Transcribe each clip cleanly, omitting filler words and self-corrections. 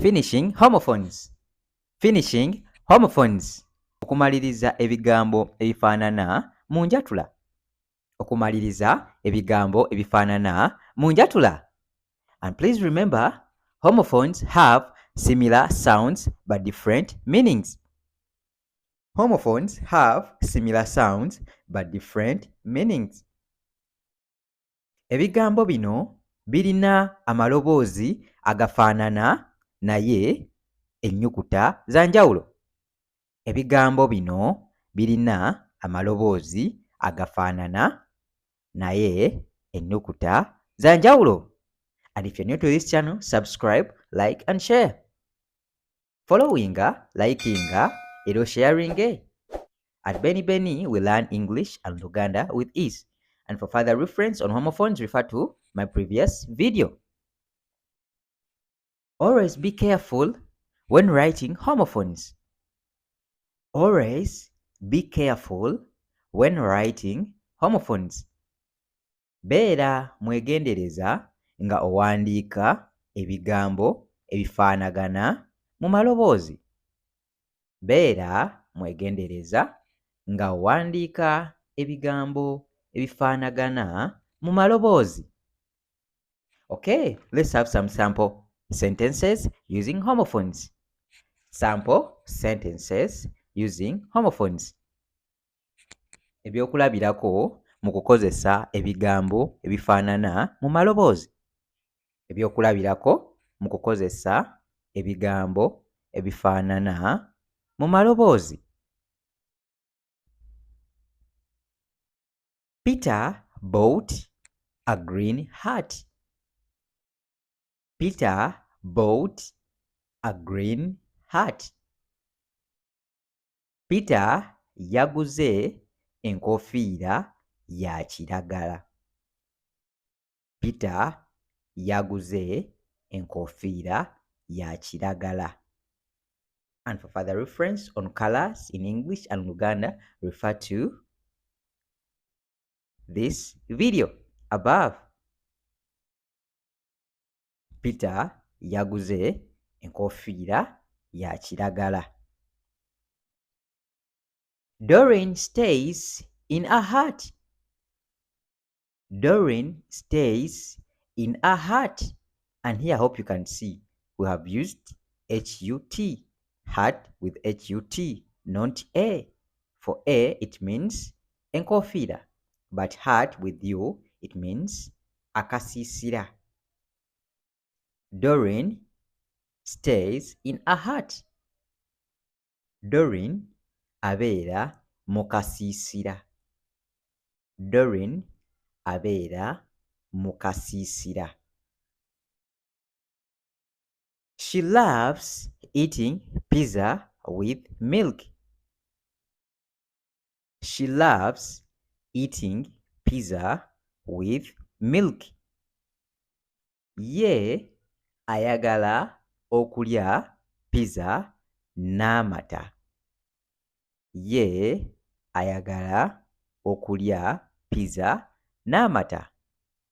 Finishing homophones. Finishing homophones. Okumaliriza ebigambo ebifaanana mu njatula. Okumaliriza ebigambo ebifaanana mu njatula. And please remember, homophones have similar sounds but different meanings. Homophones have similar sounds but different meanings. Ebigambo bino birina amaloboozi agafaanana naye ennyukuta za njawulo. Ebigambo bino birina amaloboozi agafaanana naye ennyukuta za njawulo. And if you're new to this channel, subscribe, like and share. Following, liking, and sharing. At Benny Benny, we learn English and Luganda with ease. And for further reference on homophones, refer to my previous video. Always be careful when writing homophones. Always be careful when writing homophones. Beera mwegendereza nga owandiika ebigambo ebifaanagana mu maloboozi. Beera mwegendereza nga owandiika ebigambo ebifaanagana mu maloboozi. Okay, let's have some sample sentences using homophones. Sample sentences using homophones. Ebyokulabirako mu kukozesa ebigambo ebifaanana mu maloboozi. Ebyokulabirako mu kukozesa ebigambo ebifaanana mu maloboozi. Peter bought a green hat. Peter bought a green hat. Peter yaguze enkofiira ya kiragala. Peter yaguze enkofiira ya kiragala. And for further reference on colors in English and Luganda, refer to this video above. Peter yaguze enkofiira ya kiragala. Doreen stays in a hut. Doreen stays in a hut. And here I hope you can see we have used H-U-T. Hut with H-U-T, not A. For A, it means enkofiira. But hut with U, it means akasiisira. Doreen stays in a hut. Doreen abeera mu kasiisira. Doreen abeera mu kasiisira. She loves eating pizza with milk. She loves eating pizza with milk. Ye ayagala okulya pizza n'amata. Ye ayagala okulya pizza n'amata.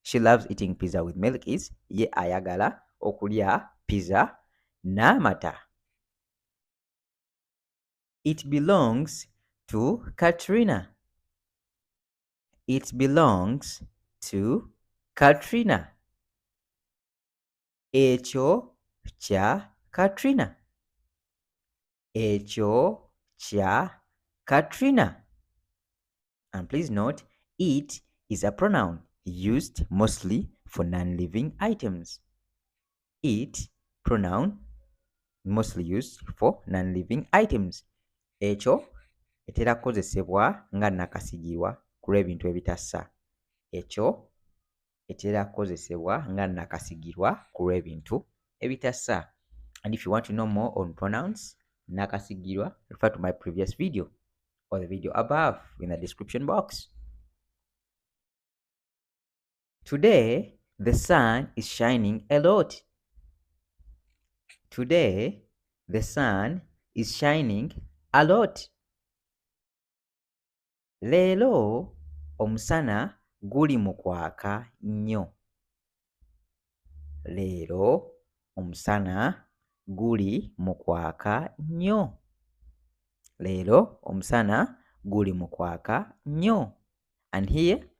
She loves eating pizza with milk is ye ayagala okulya pizza n'amata. It belongs to Katrina. It belongs to Katrina. Ekyo kya Katrina. Ekyo kya Katrina. And please note, it is a pronoun used mostly for non-living items. It, pronoun, mostly used for non-living items. Ekyo etera kukozesebwa nga nakasigirwa ku lw'ebintu ebitassa. Ekyo etera kukozesebwa nga nakasigirwa ku lw'ebintu ebitassa. And if you want to know more on pronouns, nakasigirwa, refer to my previous video or the video above in the description box. Today, the sun is shining a lot. Today, the sun is shining a lot. Leero, omusana guli mu kwaka nnyo. Leero, omusana guli mu kwaka nnyo. Leero omusana guli mu kwaka nnyo. And here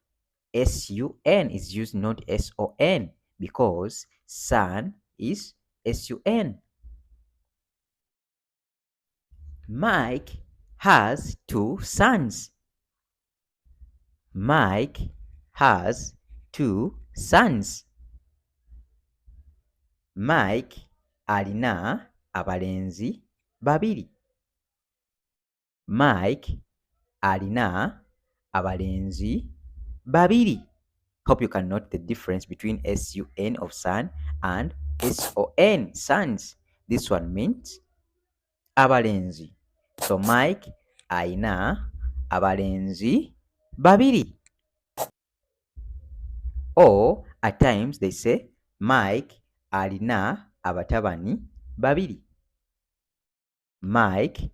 sun is used, not son, because sun is sun. Mike has 2 sons. Mike has 2 sons. Mike alina abalenzi babiri. Mike alina abalenzi babiri. Hope you can note the difference between sun of son and son, sons. This one means abalenzi. So Mike alina abalenzi babiri. Or at times they say Mike alina abatabani babiri. Mike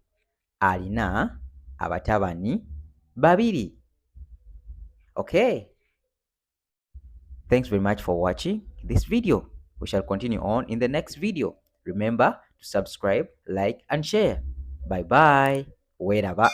alina abatabani babiri. Okay. Thanks very much for watching this video. We shall continue on in the next video. Remember to subscribe, like, and share. Bye bye. Weraba.